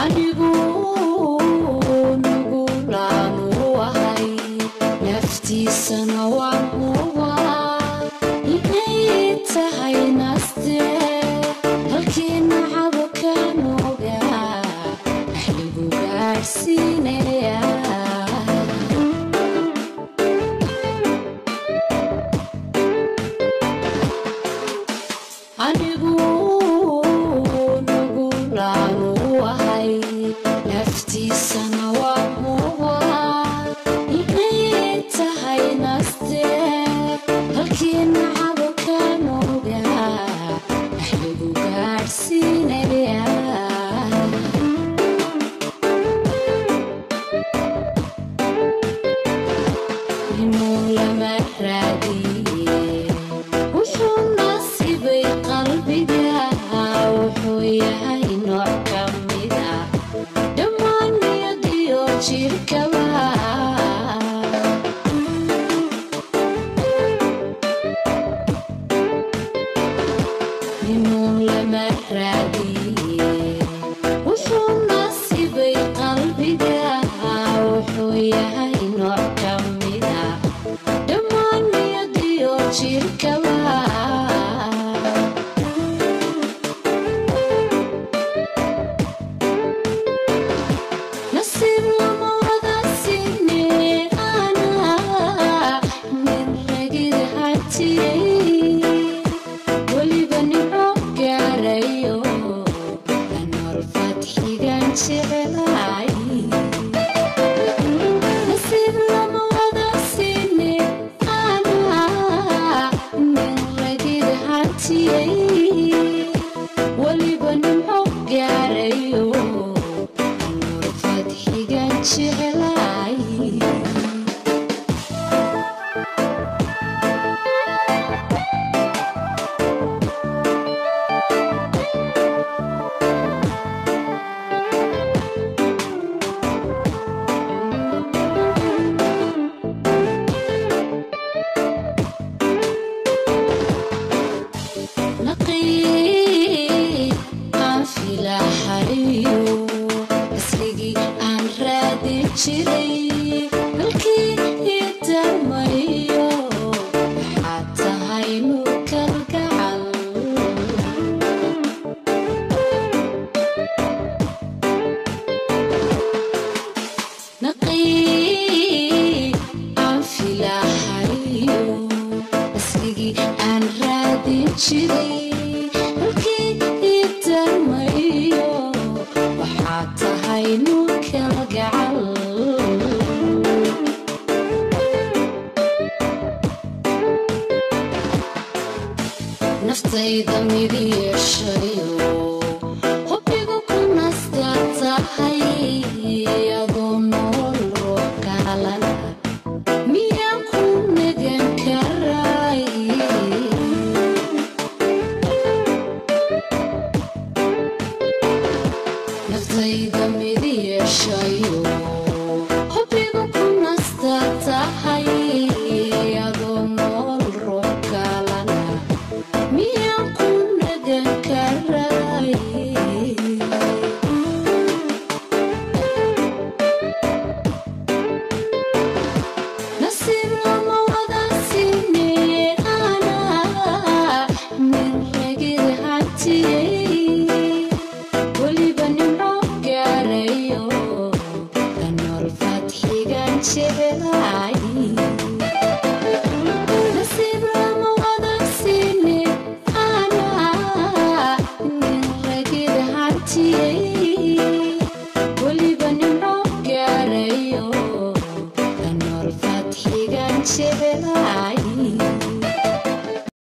anigu nugulaanu ahay naftiisana waan hubaa inay tahay naste halkii nacabo kaan ogaa wax lagu gaadhsiinaya anigu nugulaanu ahay naftiisana waan hubaa inay tahay naste halkii nacabo kaan ogaa wax lagu gaadhsiinaya inuu lama raadiye wuxuu nasiibay qalbiga wuxuu yahay nooc ka mid ah dhammaan niyadiyo jirkaba inuu lama raadiye wuxuu nasiibay qalbiga wuxuu yahay nooc ka mid ah dhammaan niyadiyo jirkaba nasiib lama wada siinin anaa nin ragid hatiyey weliba nimco gaarayo anool fadxigan jecelaay nasiib lama wada siinin anaa nin ragid hatiyey weliba nimco gaarayo anool fadxigan jecelaay نقي aan filahayo asligii aan raadi jiray halkii idamayo waxaad tahay nuur kalgacal نقي aan filahayo asligii aan raadi jiray halkii idamayo waxaad tahay nuur kalgacal naftayda mid yeeshayo hubbigu ku nasta tahay iyadoo nool ruux kalana miyaan ku nagan karay naftayda mid yeeshayo hubbigu ku nasta tahay iyadoo nool ruux kalana miyaan ku nagan karay nasiib lama wada siinin anaa nin ragid hatiyey weliba nimco gaarayo anool fadxigan jecel